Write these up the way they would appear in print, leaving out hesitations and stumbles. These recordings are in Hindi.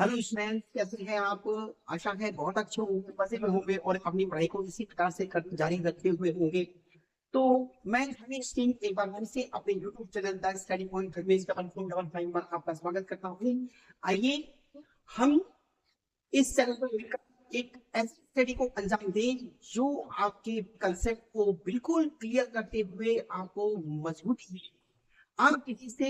हेलो स्टूडेंट, कैसे हैं आप? आशा है बहुत अच्छे होंगे, मजे में होंगे और अपनी पढ़ाई को इसी प्रकार से जारी रखते हुए होंगे। तो मैं रमेश सिंह एक बार फिर से अपने YouTube channel the study point Ramesh 4455 पर आपका स्वागत करता हूँ। आइए हम इस चैनल पर मिलकर एक ऐसी स्टडी को अंजाम दें जो आपके कंसेप्ट को बिल्कुल क्लियर करते हुए आपको मजबूती, आप किसी से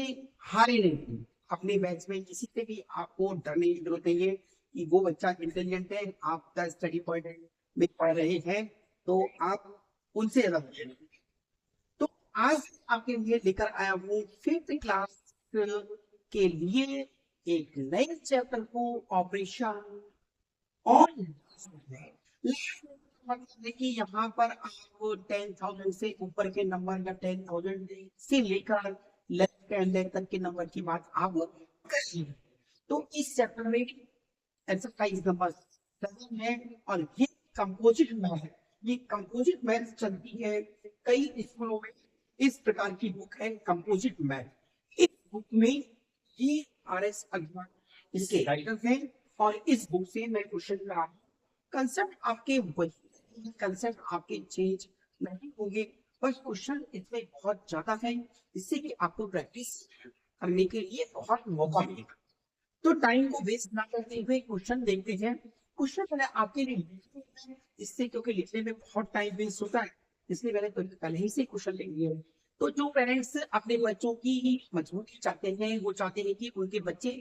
हारे नहीं। अपने बैच में किसी से भी आपको डरने की जरूरत नहीं है कि वो बच्चा इंटेलिजेंट है, आप द स्टडी पॉइंट में पढ़ रहे हैं तो आप उनसे ज्यादा अच्छे हैं। तो आज आपके लिए लेकर आया हूँ फिफ्थ क्लास के लिए एक नए चैप्टर को, ऑपरेशन और मतलब है कि यहाँ पर आपको 10,000 से ऊपर के नंबर या 10,000 से लेकर लेफ्ट हैंड तक के नंबर की बात आप करिए। तो इस चैप्टर में एक्सरसाइज नंबर 7 है और ये कंपोजिट मैथ है। ये कंपोजिट मैथ चलती है कई स्कूलों में। इस प्रकार की बुक है कंपोजिट मैथ। इस बुक में ये RS अग्रवाल इसके राइटर हैं और इस बुक से मैं क्वेश्चन ला रहा हूँ। कंसेप्ट आपके वही, कंसेप्ट आपके चेंज नहीं होंगे, बस क्वेश्चन इसमें बहुत ज्यादा है जिससे कि आपको प्रैक्टिस करने के लिए बहुत मौका मिलेगा। तो टाइम को वेस्ट ना करते हुए क्वेश्चन देखते हैं। क्वेश्चन मैंने आपके लिए लिखे हैं, इससे क्योंकि लिखने में बहुत टाइम वेस्ट होता है इसलिए मैंने तो पहले ही से क्वेश्चन लिख लिए हैं। तो जो पेरेंट्स अपने बच्चों की मजबूती चाहते हैं, वो चाहते हैं कि उनके बच्चे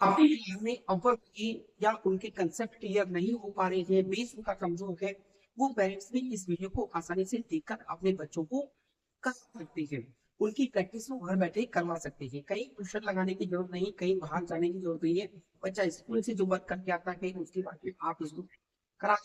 अपनी लाइफ में अव्वल की या उनके कंसेप्ट क्लियर नहीं हो पा रहे हैं, बेस उनका कमजोर है, वो पेरेंट्स भी इस वीडियो को आसानी से देखकर अपने बच्चों को कर सकते हैं। उनकी प्रैक्टिस को घर बैठे करवा सकते हैं। कहीं ट्यूशन लगाने की जरूरत नहीं, कहीं बाहर जाने की जरूरत नहीं है। बच्चा स्कूल से जो वर्क करके आता है उसके बाद आप इसको करा,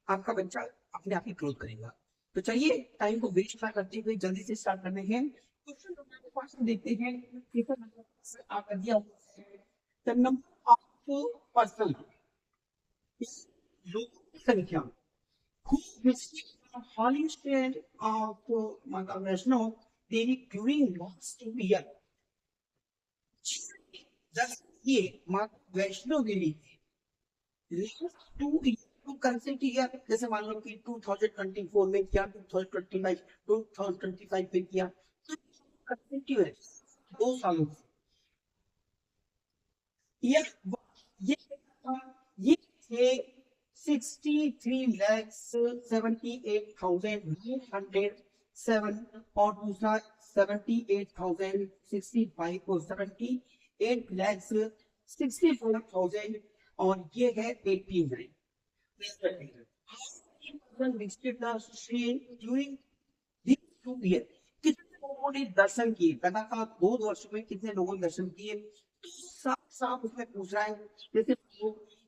आपका बच्चा अपने आप ही ग्रोथ करेगा। तो चलिए टाइम को वेस्ट ना करते हुए जल्दी से स्टार्ट करने हैं। क्वेश्चन नंबर 5 देखते हैं। पेपर नंबर आप दिया हुआ है, the number of person is लोगों की संख्या who visited the holy state of Mata Vaishno Devi during last 2 years। जब ये Mata Vaishno Devi last 2 year to concept year, जैसे मान लो कि 2024 में किया, 2025 2025 में किया, तो कंसेप्टिव है 2 सालों ये ये ये थे 63,78,907 और दूसरा 78,065 और 78,65,000 और ये है 89 कितने लोगों ने दर्शन किए लगातार 2 वर्ष में, कितने लोगों ने दर्शन किए? तो साफ साफ उसमें पूछ रहा है जैसे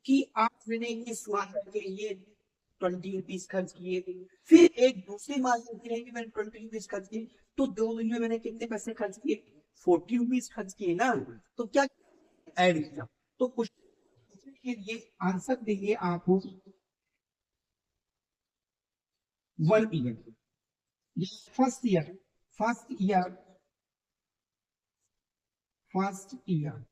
कि आपने इस मार्केट के लिए 20 रुपीज खर्च किए, फिर एक दूसरी मार्केट के लिए भी मैंने 20 रुपीज खर्च किए, तो 2 दिन में मैंने कितने पैसे खर्च किए? 40 रुपीज खर्च किए ना। तो क्या ऐड किया? तो कुछ के लिए आंसर देंगे आप 1 year, first year, first year, first year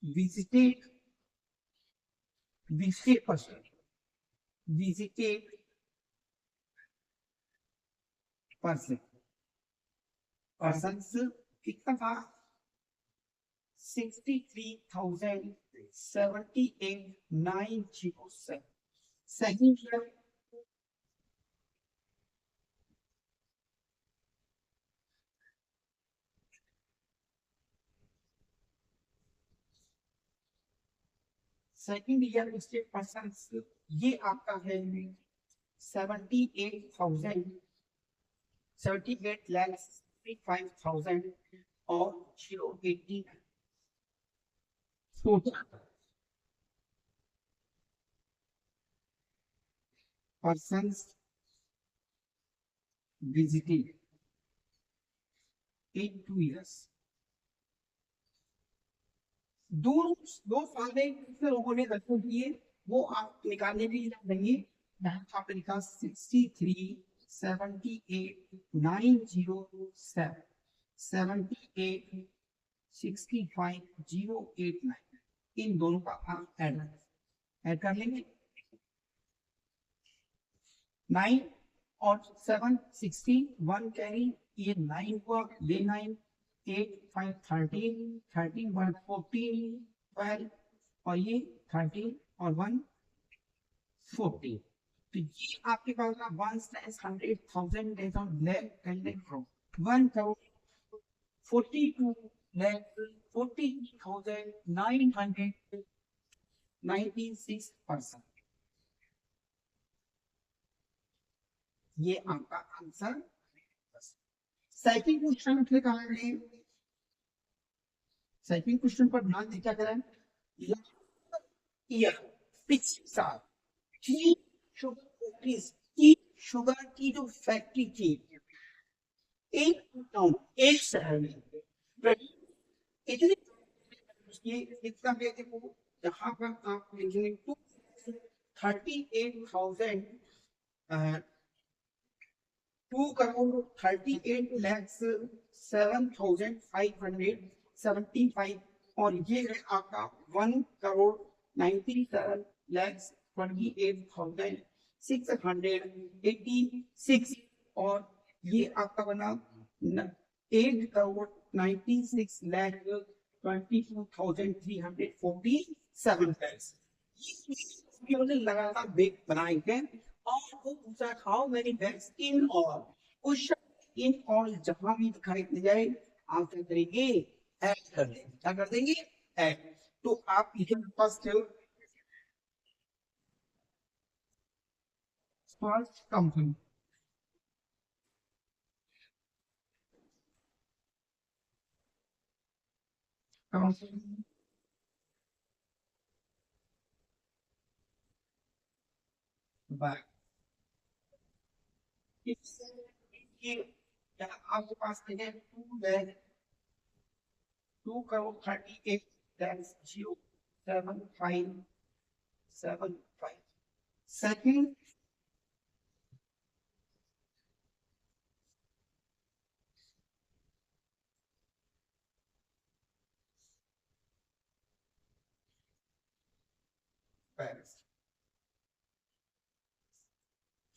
visited visited person, visited person, persons कितना था? 63,78,907। Second year second year visited person ये आपका है 78,000, 78,65,000 और 080 persons visited in 2 years। दो साल में कितने लोगों ने दर्शन किए वो आप निकालने की जरूरत नहीं है। आपने लिखा 63,78,907 7865,089 इन दोनों का आप ऐड कर लेंगे। 9 और 7 16 1 कैरी, ये 9 हुआ, ये 9 8 5 13 13 1 14 12 और ये 13 और 1 14। तो ये आपके पास ना 1,100,000 डेज ऑन lakh candidate from 1 crore 42 lakh 40,996 person. ये आपका आंसर। सेकंड क्वेश्चन पे कहा है, सेकंड क्वेश्चन पर ध्यान दें क्या करें। ईयर पिछले साल की शुगर फैक्ट्रीज की शुगर की जो फैक्ट्री थी एक टाउन एक शहर में इतनी ये इतना है देखो, यहाँ पर आप लिखेंगे 38,000 2 करोड़ 38 lakhs 7,575 और ये है आपका 1 करोड़ 97 lakhs 28,686 और ये आपका बना 8 करोड़ 96 lakh 22,347 lakhs। ये लगातार बेग बनाएंगे और वो पूछा how many bags in all, question in all जहां भी दिखाई दे जाए आप क्या करेंगे, ऐड कर देंगे। क्या कर देंगे, ऐड। तो आप लिखें फर्स्ट कंपनी बैग, आपके पास है 2 crore 38,075 second Paris.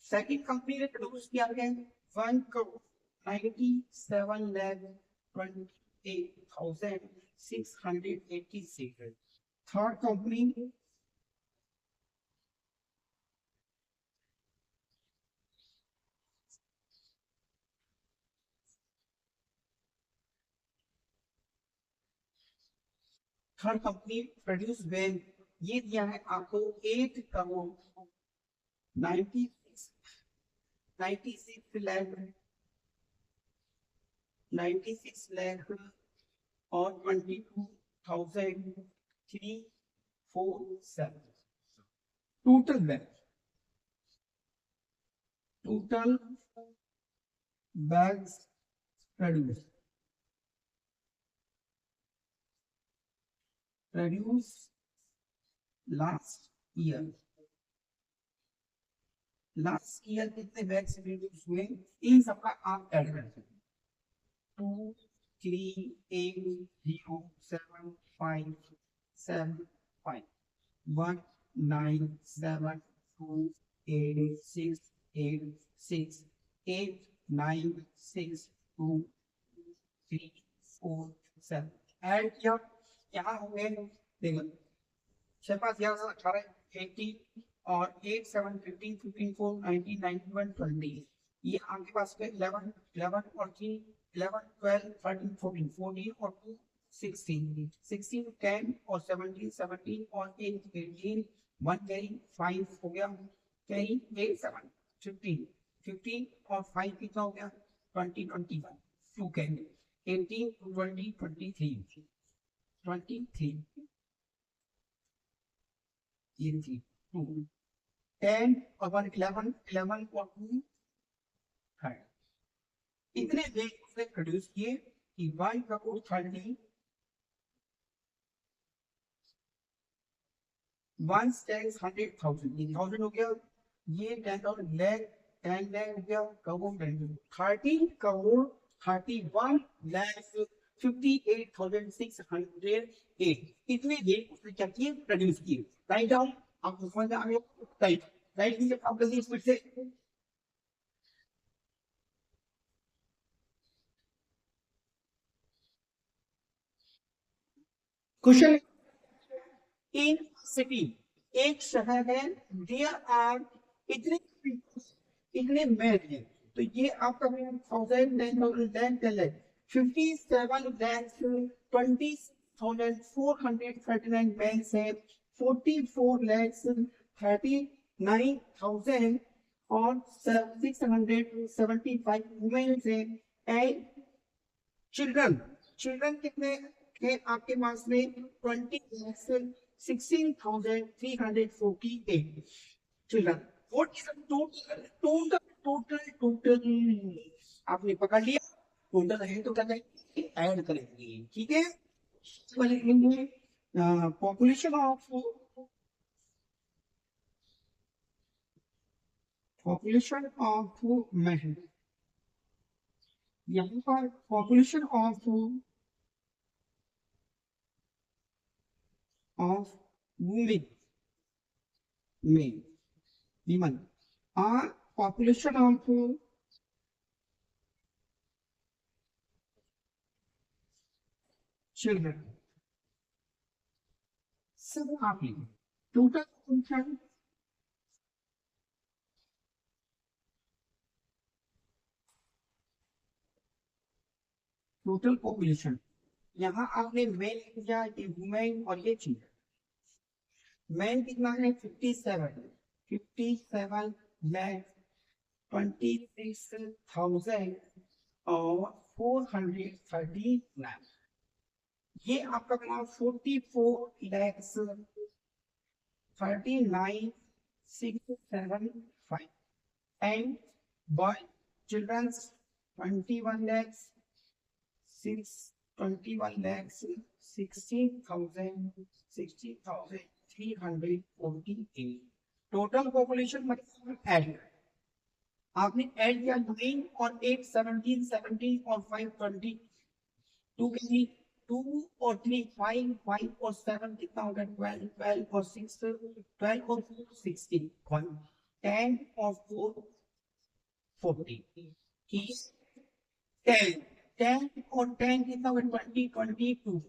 Second company ने प्रोड्यूस किया है 1 crore 97 lakh 28,686। Third company produce well, ये दिया है आपको 8 करोड़ 96 लाख 96 लाख और 22,347 total bags produce last year कितने बैग्स प्रोड्यूस हुए, इन सबका आप ऐड कर सकते हैं। 2 3 8 0 7 5 7 5 1 9 7 2 8 6 8 6 8 9 6 2 3 4 7 ऐड किया। यहाँ होंगे देखो 6 5 11 18 18 और 8 7 15 15 4 19 91 20, ये आपके पास 11 11 और 3 11 12 13 14 14 और 2 16 16 10 और 17 17 और 8 18 1 कैरी 5 हो गया, कैरी 8 7 15 15 और 5 कितना हो गया 20 21 2 कैरी 18 20 23 23 ये 2 10 और 1 11 11 और 2 है। इतने वेग उसने प्रोड्यूस किए कि 1 करोड़ 30 1,100,000 1000 हो गया, ये 10,000 लैख 10 लैख हो गया, करोड़ 13 करोड़ 31,58,608 इतने ये उसने क्या किए प्रोड्यूस किए। राइट डाउन, आपको समझ आ गया। राइट राइट कीजिए आप जल्दी स्पीड से। क्वेश्चन, इन सिटी, एक शहर है, देयर आर इतने इतने मेल हैं, तो ये आपका 1000 10,000 10 57,20,439 मेल्स है, 44,39,000 और 675 वुमेन्स है। एंड चिल्ड्रन, चिल्ड्रन कितने हैं आपके पास में? 20,16,348 children. What is the total total total total? आपने पकड़ लिया, टोटल है तो क्या करेंगे, ऐड करेंगे, ठीक है। लिखेंगे पॉपुलेशन ऑफ मैन, यहाँ पर पॉपुलेशन ऑफ वुमेन में women are population of children, सब आप लिखें। टोटल population, टोटल पॉपुलेशन, यहाँ आपने मेल लिखा, ये वुमेन और ये चिल्ड्रन। मेल कितना है? 57,26,439। ये आपका बना 44,39,675 and boy children's 21 lakhs 16,348 total population मतलब ऐड, आपने ऐड किया 9 और 8 17 17 और 5 20, 2 के लिए 2 और 3 5 5 और 7 कितना होगा 12 12 और 6 12 और 4 16 1 10 और 4 40 10 10 और 10 कितना होगा 20 22 टू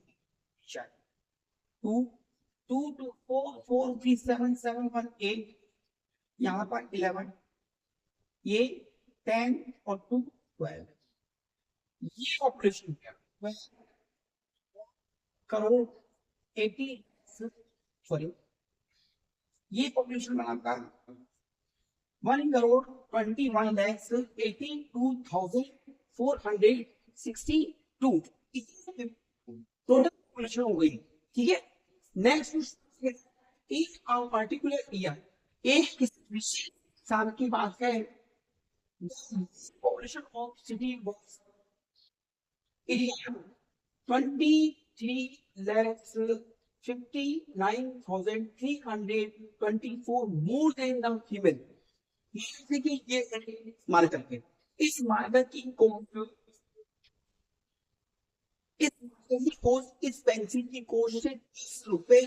2 2 4 4 3 7 7 1 8, यहाँ पर 11, ये 10 और 2 12, ये ऑपरेशन क्या 12 करोड़ 80, सॉरी ये पॉपुलेशन बना आपका 1,81,82,462 टोटल पॉपुलेशन हो गई, ठीक है। नेक्स्ट, एक पर्टिकुलर ईयर, एक किसी विशेष साल की बात है, population of city area 23,59,324 more than the female. कि ये मार्कर है, इस मार्कर की इस पेंसिल की कॉस्ट से 10 रुपए,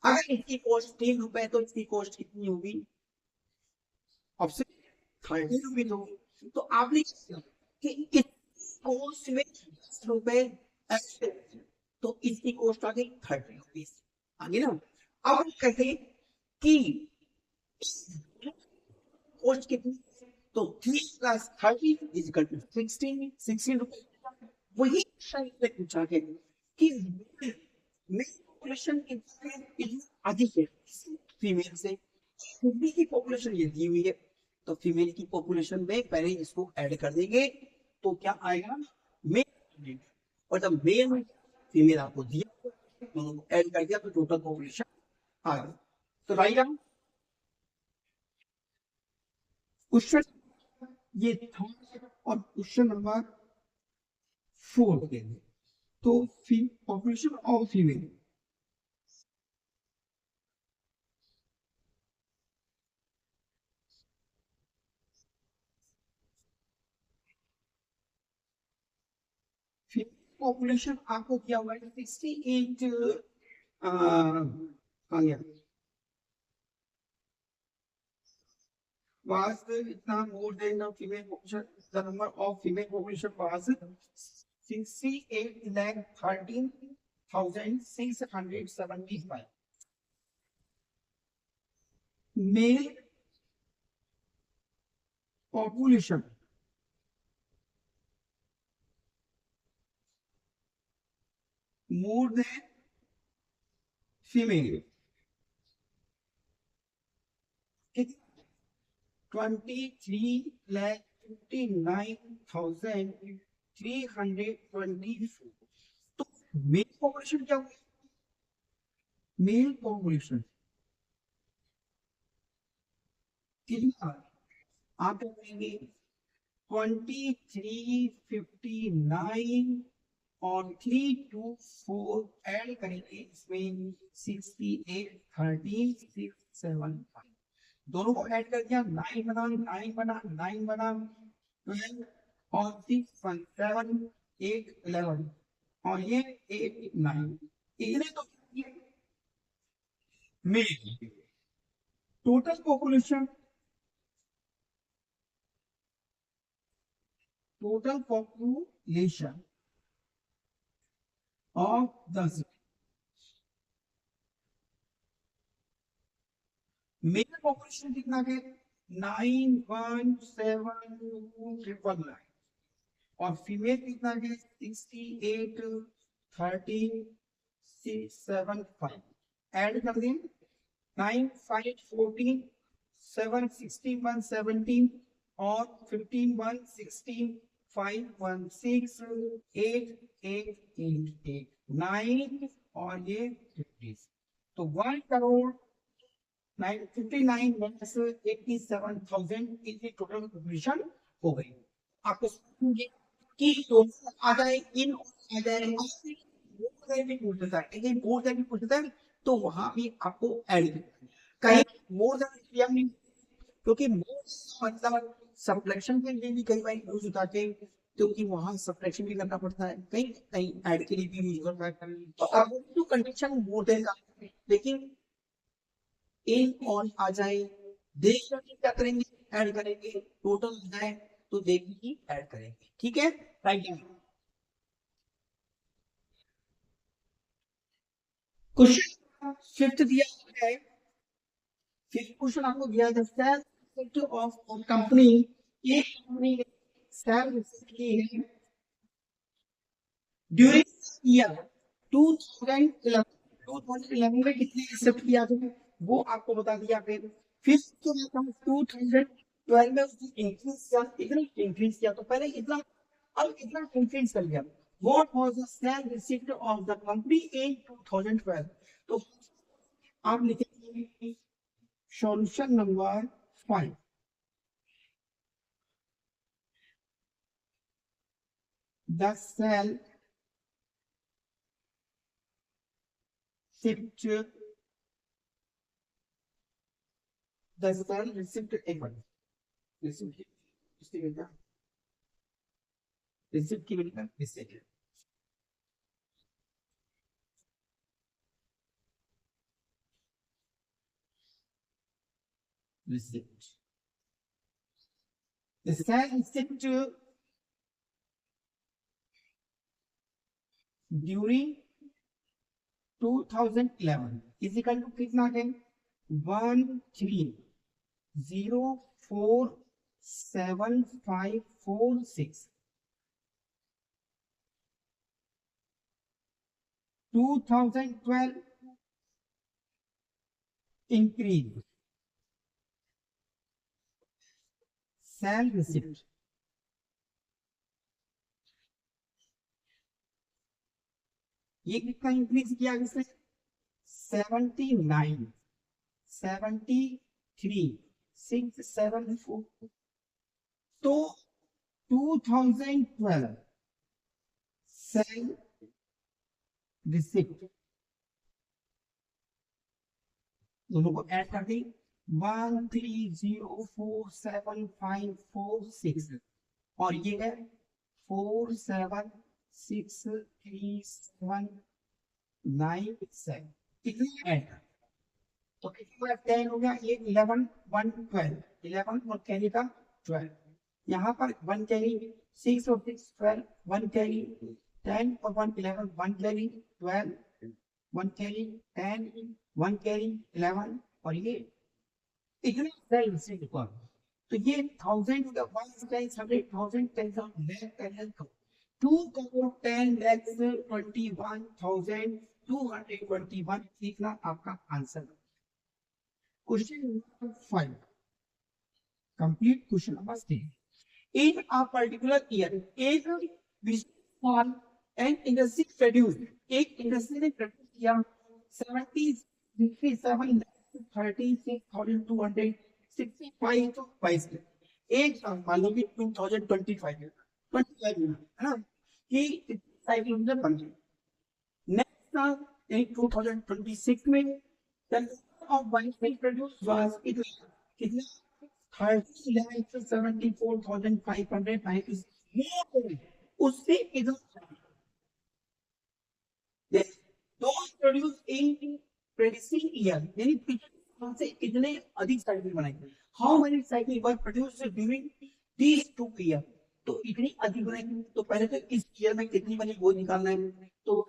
अगर इसकी कॉस्ट 3 रुपए तो इसकी कॉस्ट कितनी होगी? ऑप्शन 30 रुपीज होगी। तो आपने कि इस कॉस्ट में 10 रुपए, तो इसकी कॉस्ट आ गई 30 रुपीज, आगे ना। अब हम कहते हैं कि कॉस्ट कितनी, तो 3 + 30 = 16, 16 रुपए। वही शायद पूछा गया कि पॉपुलेशन कितनी अधिक है फीमेल से, फीमेल की पॉपुलेशन ये दी हुई है, तो फीमेल की पॉपुलेशन में पहले इसको ऐड कर देंगे, तो क्या आएगा मेल, और जब मेल फीमेल आपको दिया दोनों को ऐड कर दिया तो टोटल पॉपुलेशन आ गया। तो राइट आंसर क्वेश्चन ये था, और क्वेश्चन नंबर 4 के लिए, तो पॉपुलेशन ऑफ फीमेल, पॉपुलेशन आपको क्या हुआ है 68 आ गया was इतना more than the female population. The number of female population was 68,13,675. Male population more than female. 23,59,324. तो मेल पॉपुलेशन क्या हुआ? मेल पॉपुलेशन कितना आप कहेंगे 2359 और 324 ऐड करेंगे इसमें 68,13,675 दोनों को ऐड कर दिया 9 बना 9 बना 9 बना 12 और 6 1 7 8 11 और ये 8 9 इतने तो मिल total population of the male population कितना है 9172,999 और फीमेल कितना है 68,13,675 ऐड कर दें 9 5 14 7 16 1 17 और 15 1 16 5 1 6 8 8 8 8 9 और ये 50 तो 1 करोड़ 59 माइनस 87,000 इतनी टोटल पॉपुलेशन हो गई। आपको समझेंगे कि टोटल आ जाए इन आ जाए पूछता है मोर देन भी पूछता है तो वहां भी आपको ऐड कहीं मोर देन क्योंकि मोर मतलब सब्ट्रैक्शन के लिए भी कई बार यूज होता है क्योंकि वहां सब्ट्रैक्शन भी करना पड़ता है कहीं कहीं ऐड के लिए भी यूज होता है तो अब तो कंडीशन मोर देन का लेकिन इन ऑन आ जाए देख क्या करेंगे ऐड करेंगे टोटल आ जाए तो देखिए कि ऐड करेंगे ठीक है राइट क्वेश्चन फिफ्थ दिया है फिफ्थ क्वेश्चन आपको दिया है सेल ऑफ कंपनी एक कंपनी ने सेल की है ड्यूरिंग ईयर 2011 में कितने एक्सेप्ट किया था वो आपको बता दिया फिर 2012 में उसने इंक्रीज किया तो पहले इतना अब इतना इंक्रीज कर लिया What was the sale receipt of the company in 2012? तो आप लिखेंगे solution number 5 the sale receipt the sale receipt receipt की मिलकर receipt receipt the sale receipt during 2011 is equal to कितना है 13047546 2012 increase sale receipt ये कितना इंक्रीज किया इसने 79 73 674 तो 2012 सेल रिसिप्ट दोनों को ऐड कर दी 13047546 और ये है 47 63797 कितना ऐड, तो कितना 10 हो गया, ये 11 1 12, 11 और कैरी का 12, यहाँ पर 1 कैरी 6 और 6 12, 1 कैरी 10 और 1 11, 1 कैरी 12, 1 कैरी 10, 1 कैरी 11 और ये इतना टाइम से रिकॉर्ड, तो ये 1000 का 1 times 100,000 10,000 lakh 10 lakh 2 crore 10 lakhs 21,221 लिखना आपका answer. Question number 5 complete question number 3, in a particular year एक विशाल and industry produced, एक इंडस्ट्री ने प्रोड्यूस किया 76,265 तो 22 एक साल मान लो कि 2025 है ना, कि साइकिल में बन गई। नेक्स्ट साल 2026 में the number of bikes produced was कितना 30,74,590 उससे इधर those produced in preceding year यानी पिछले साल से कितने अधिक साइकिल बनाई, how many cycle were produced during these 2 years, तो इतनी अधिक बनाई, तो पहले तो इस ईयर में कितनी बनी वो निकालना है, तो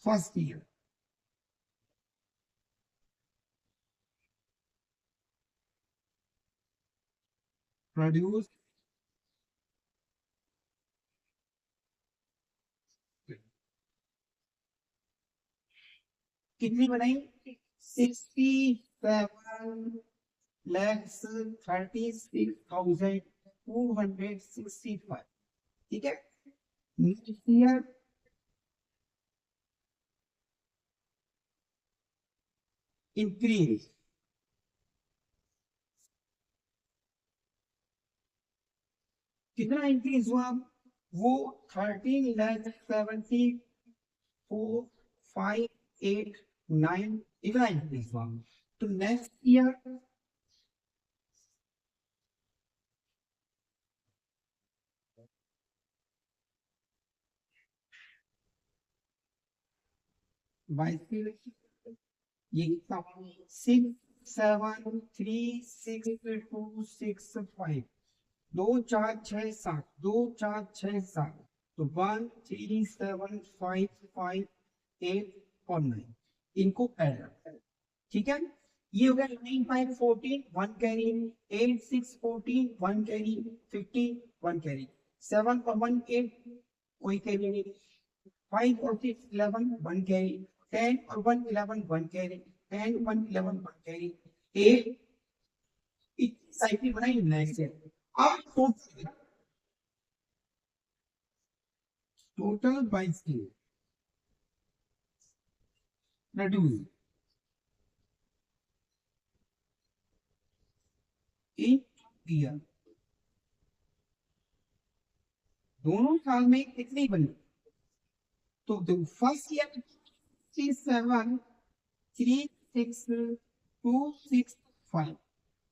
फर्स्ट ईयर प्रोड्यूस कितनी बनाई 67,36,265, ठीक है। नेक्स्ट ईयर इंक्रीज कितना इंक्रीज हुआ, वो 13,74,589 इतना इंक्रीज हुआ, तो नेक्स्ट ईयर ये 6736265 2467 2467, तो 13755 और 9 इनको ऐड, ठीक है। ये हो गया 9514 1 कैरी 8614 1 कैरी 50 1 कैरी 7 और 1 8 कोई कैरी नहीं, 5 और 6 11 1 कैरी 10 और 1 11 1 कैरी 10 1 11 1 कैरी 8 साइकिल बनाई नेक्स्ट ईयर। अब total bicycle produce in year, दोनों साल में कितनी बनी, तो फर्स्ट ईयर 67,36,265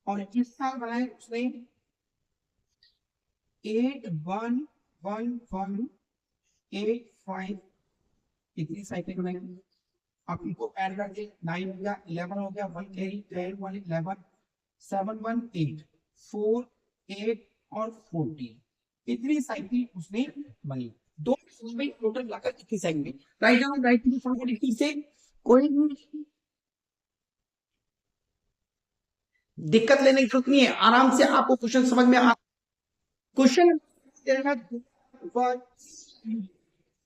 और किस साल बनाए उसने 811185 कितनी साइकिल बनाएंगे, अब इनको ऐड कर दे 9 हो गया 11 हो गया 1 कैरी 10 1 11 7 1 8 4 8 और 14 इतनी साइकिल उसने बनी, दो में टोटल लागत कितनी cycle, right down right to forward से कोई दिक्कत लेने की जरूरत नहीं है, आराम से आपको क्वेश्चन समझ में आ, क्वेश्चन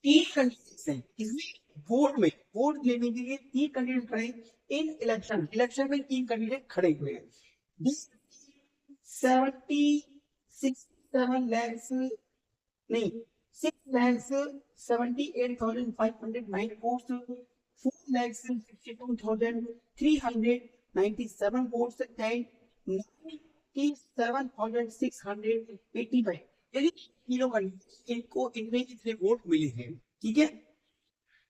तीन कंडीशन है इसमें वोट में, वोट लेने के लिए तीन कैंडिडेट रहे इन इलेक्शन, इलेक्शन में तीन कैंडिडेट खड़े हुए हैं, 76 lakhs नहीं 6,78,509 votes, 4,62,397 votes and 97,685 यदि तीनों इनको इनमें इतने वोट मिले हैं, ठीक है।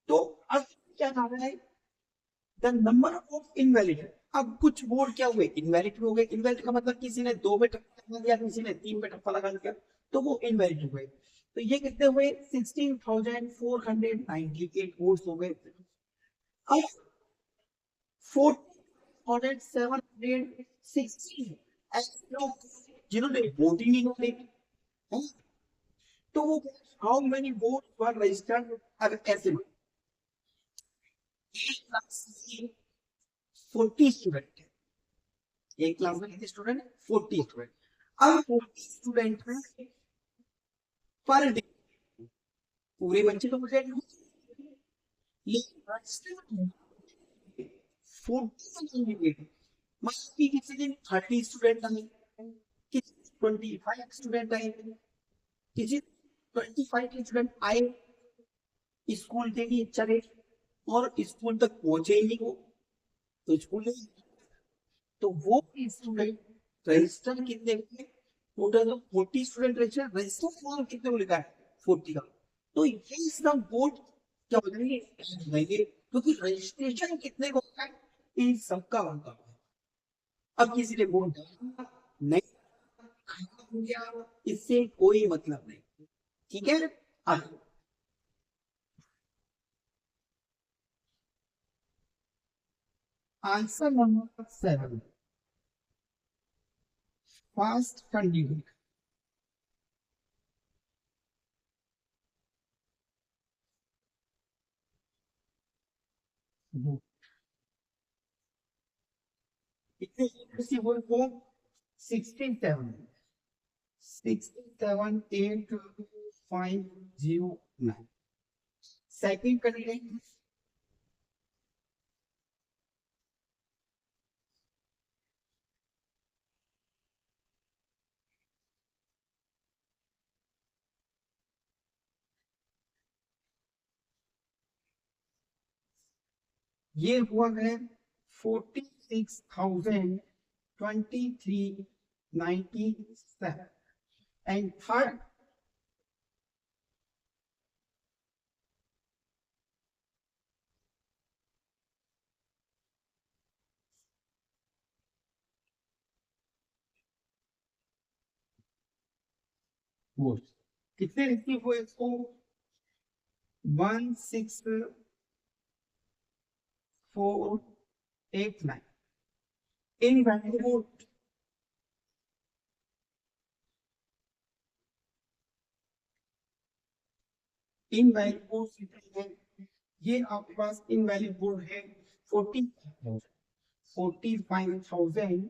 तो अब क्या कहा है द नंबर ऑफ इनवैलिड, अब कुछ बोर्ड क्या हुए, इनवैलिड हो गए। इनवैलिड का मतलब किसी ने 2 में टप्पा लगा दिया, किसी ने 3 में टप्पा लगा दिया, तो वो इनवैलिड हो गए। तो ये कितने हुए, 16,498 वोट्स हो गए। अब 4,716 ऐसे लोग जिन्होंने वोट ही नहीं किए हैं, तो वो how many vote were registered. अब ऐसे में 1,40 स्टूडेंट है, एक क्लास में कितने स्टूडेंट, 40 स्टूडेंट। अब 40 स्टूडेंट में पर डे पूरे बच्चे तो मुझे लेकिन 40 मस्ट बी किसी दिन 30 स्टूडेंट आए, किसी 25 स्टूडेंट आए, किसी 25 स्टूडेंट आए, स्कूल के लिए चले और स्कूल तक पहुंचे ही नहीं वो, तो स्कूल नहीं, तो वो स्टूडेंट रजिस्टर कितने हुए, टोटल तो 40 स्टूडेंट रजिस्टर, रजिस्टर कितने को लिखा है 40 का। तो ये सब बोर्ड क्या हो जाएंगे, क्योंकि रजिस्ट्रेशन कितने को होता है इन सबका बनता है। अब किसी ने बोर्ड नहीं, खराब हो गया, इससे कोई मतलब नहीं, ठीक है। अब आंसर नंबर 7, फास्ट फंडिंग। कितने हुए वो, 67, 67,8,509। सेकंड करेंगे, ये हुआ है 46,023.97 एंड थर्ड वोट कितने रिसीव हुए इसको, 16,489 इन वैल्यू वोट। इन वैल्यू वोट कितने हैं, ये आपके पास इन वैल्यू वोट है 45,000,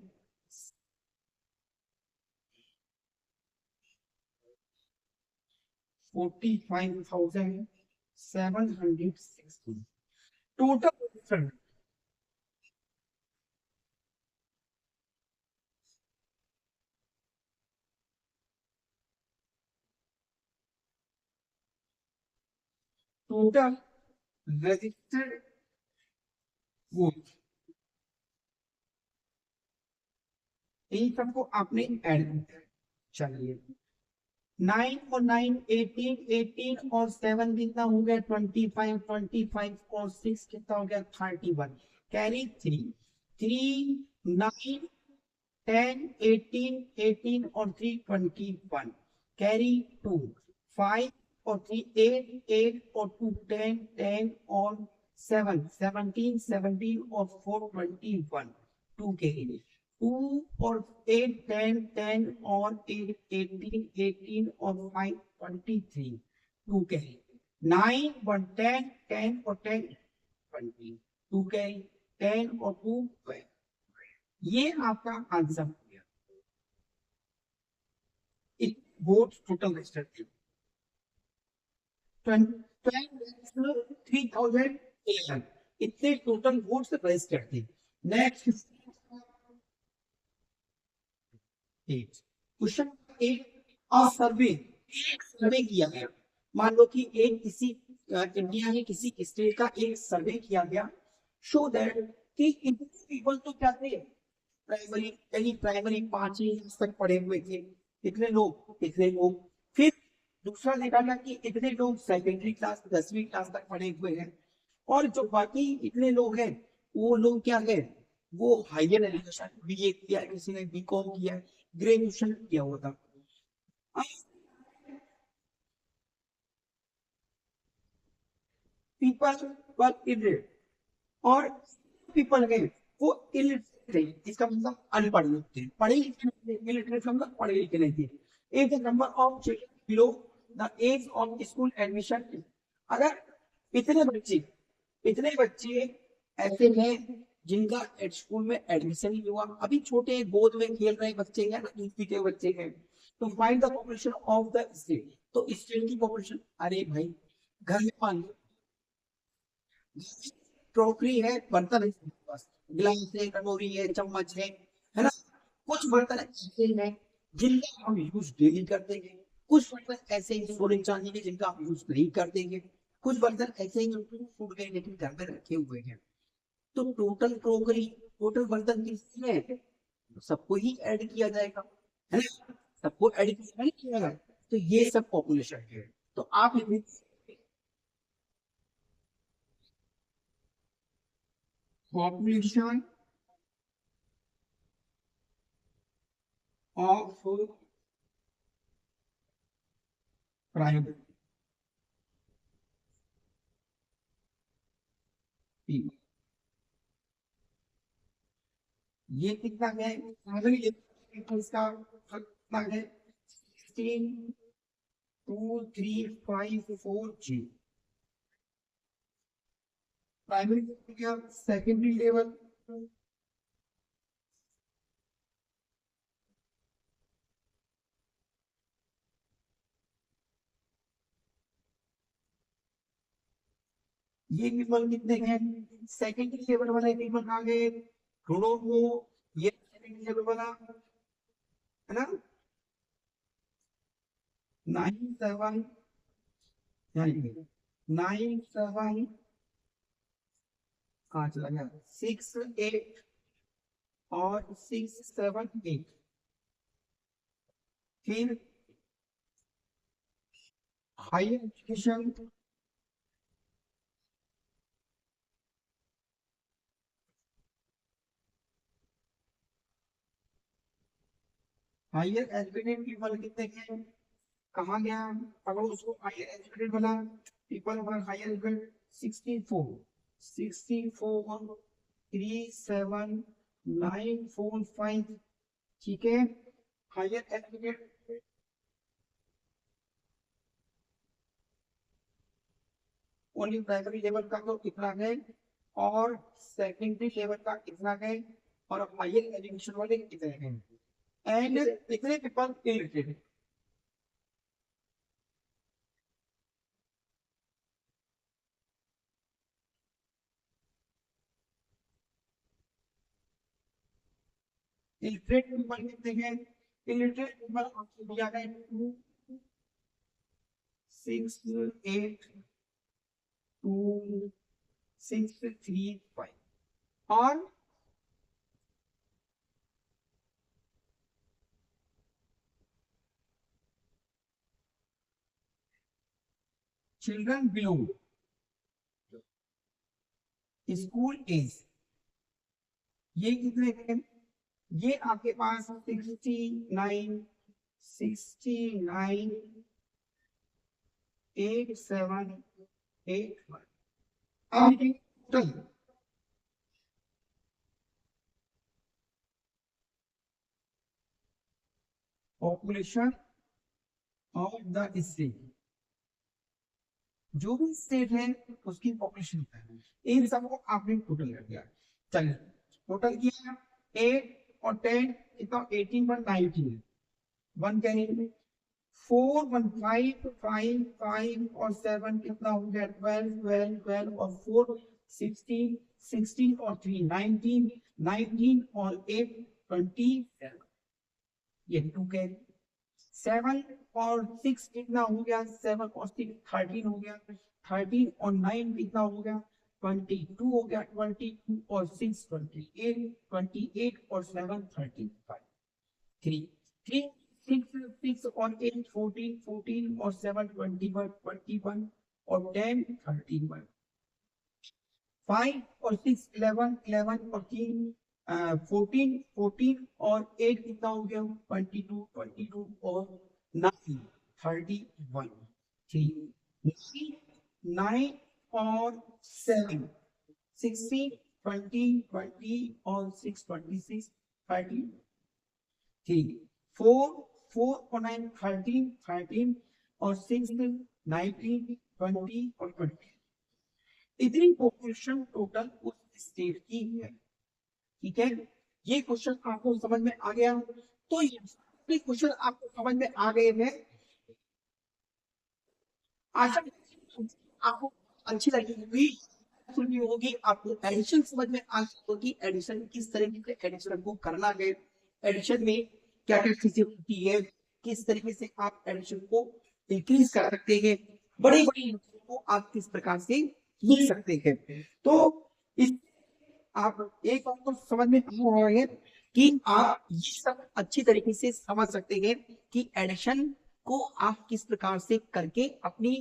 45,760 टोटल। टोटल रजिस्टर्ड वोट, इन सबको आपने ऐड किया, चलिए 9 और 9 18, 18 और 7 कितना हो गया 25, 25 और 6 कितना हो गया 31, कैरी 3, 3 9 10 18, 18 और 3 21, कैरी 2, 5 और 3 8, 8 और 2 10, 10 और 7 17, 17 और 4 21, 2 के लिए 2 और 8 10, 10 और 8 18, 18 और 5 23, 2 के लिए 9 1 10, 10 और 10 20, 2 के लिए 10 और 2 12। ये आपका आंसर हो गया। इट वोट टोटल रजिस्टर्ड थे 3,011, इतने टोटल वोट्स रजिस्टर्ड थे। नेक्स्ट क्वेश्चन 8, सर्वे, एक सर्वे किया गया, मान लो कि एक किसी इंडिया में किसी स्टेट का एक सर्वे किया गया, शो दैट कि पीपल तो क्या थे, प्राइमरी यानी प्राइमरी 5वीं क्लास तक पढ़े हुए थे, इतने लोग इतने लोग। फिर दूसरा देखा गया कि इतने लोग सेकेंडरी क्लास 10वीं क्लास तक पढ़े हुए हैं, और जो बाकी इतने लोग हैं वो लोग क्या है, वो हायर एजुकेशन बीए किया है, किसी ने बीकॉम किया है, ग्रेजुएशन किया हुआ था। पीपल वर इलिटरेट, और पीपल है वो इलिटरेट थे, इसका मतलब अनपढ़ लोग थे, पढ़े लिखे नहीं थे, इलिटरेट का मतलब पढ़े लिखे नहीं थे। If the number of children below the age of school admission, अगर इतने बच्चे इतने बच्चे ऐसे हैं जिनका स्कूल में एडमिशन नहीं हुआ, अभी छोटे गोद में खेल रहे बच्चे हैं ना, दूध पीते हुए बच्चे हैं, तो find the population of the state, तो स्टेट की पॉपुलेशन, अरे भाई घर में मान लो टोकरी है, बर्तन है, बस गिलास है, कटोरी है, चम्मच है ना, कुछ बर्तन ऐसे हैं जिनका हम यूज डेली करते हैं, कुछ बर्तन ऐसे हैं सोने चांदी के जिनका हम यूज नहीं करते हैं, कुछ बर्तन ऐसे हैं जो फूट गए लेकिन घर में रखे हुए हैं। तो टोटल क्रोकरी, टोटल बर्तन कितने हैं, सबको ही ऐड किया जाएगा, है ना, सबको ऐड किया नहीं किया जाएगा, तो ये सब पॉपुलेशन है। तो आप पॉपुलेशन ऑफ प्राइवेट पीपल, ये कितना है, अगर ये तो इसका कितना है, 16 2 3 5 4 G, प्राइमरी क्या, सेकेंडरी लेवल, ये पीपल कितने हैं, सेकेंडरी लेवल वाले पीपल कहाँ गए, ढूंढो वो, ये सेकेंडरी लेवल वाला है ना, 9 7, 9 7 कहाँ चला गया, 6 8 और 6 7 8, फिर higher education, higher educated people कितने हैं, कहाँ गया, अगर उसको हायर एजुकेटेड बना, पीपल अगर हायर एजुकेटेड 64 ठीक है, higher educated only primary level का तो कितना है, और सेकेंडरी लेवल का कितना है, और हायर एजुकेशन वाले कितने हैं, एंड कितने पीपल इलिटरेट, इलिटरेट पीपल कितने हैं, इलिटरेट पीपल आपको दिया है 2 6 8 2 6 3 5, और चिल्ड्रन बिलो स्कूल एज, ये कितने हैं, ये आपके पास 69 8 7 8 1, अब total population of the state, जो भी स्टेट है उसकी पॉपुलेशन है, इन सबको आपने टोटल कर दिया, चलिए टोटल किया 8 और 10 कितना, 18 पर 19, वन कैरी, 4 1 5 5 और 7 कितना हो गया, 12 और 4 16, 16 और 3 19, 19 और 8 20, ये टू कैरी, 7 और 6 कितना हो गया, 7 और 6 13 हो गया, 13 और 9 कितना हो गया, 22 हो गया, 22 और 6 28, 28 और 7 35, 3 3 6 6 और 8 14, 14 और 7 21, 21 और 10 31, 5 और 6 11, 11 और 3 14 और 8 कितना हो गया, 22 और 9 31, ठीक, 9 और 7 16, 20 और 6 26 30, ठीक, 4 और 9 13 और 6 19 20 और 20, इतनी पॉपुलेशन टोटल उस स्टेट की है। ठीक है, ये क्वेश्चन आपको समझ में आ गया, तो ये क्वेश्चन आपको समझ में आ गए हैं, आशा आपको अच्छी लगी होगी, सुनी होगी, आपको एडिशन समझ में आ होगी, एडिशन किस तरीके से एडिशन को करना है, एडिशन में क्या क्या चीजें होती है, किस तरीके से आप एडिशन को इंक्रीज कर सकते हैं, बड़ी बड़ी को आप किस प्रकार से लिख सकते हैं। तो इस आप एक बात तो समझ में आ रहा है कि आप ये सब अच्छी तरीके से समझ सकते हैं कि एडिशन को आप किस प्रकार से करके अपनी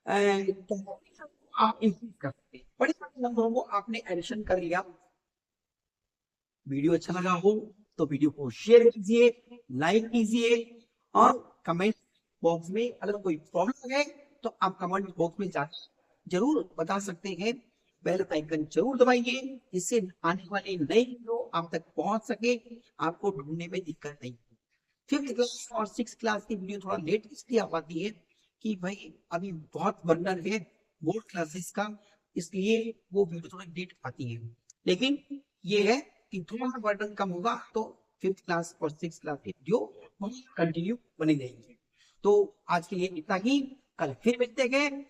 आप इंक्रीज कर सकते हैं। बड़े सारे नंबरों को आपने एडिशन कर लिया, वीडियो अच्छा लगा हो तो वीडियो को शेयर कीजिए, लाइक कीजिए, और कमेंट बॉक्स में अगर कोई प्रॉब्लम है तो आप कमेंट बॉक्स में जाकर जरूर बता सकते हैं। बेल आइकन जरूर दबाइए, जिससे आने वाले नए वीडियो आप तक पहुंच सके, आपको ढूंढने में दिक्कत नहीं। 5th क्लास और 6th क्लास की वीडियो थोड़ा लेट इसलिए आ पाती है कि भाई अभी बहुत बर्डन है बोर्ड क्लासेस का, इसलिए वो वीडियो थोड़ा लेट आती है, लेकिन ये है कि थोड़ा सा बर्डन कम होगा तो 5th क्लास और 6th क्लास की वीडियो कंटिन्यू बनी रहेगी। तो आज के लिए इतना ही, कल फिर मिलते हैं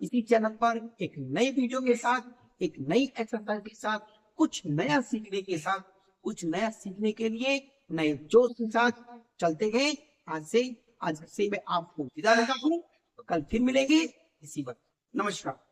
इसी चैनल पर एक नई वीडियो के साथ, एक नई एक्सरसाइज के साथ, कुछ नया सीखने के साथ, कुछ नया सीखने के लिए नए जोश के साथ चलते हैं। आज से मैं आपको विदा लेता हूँ, कल फिर मिलेंगे इसी वक्त। नमस्कार।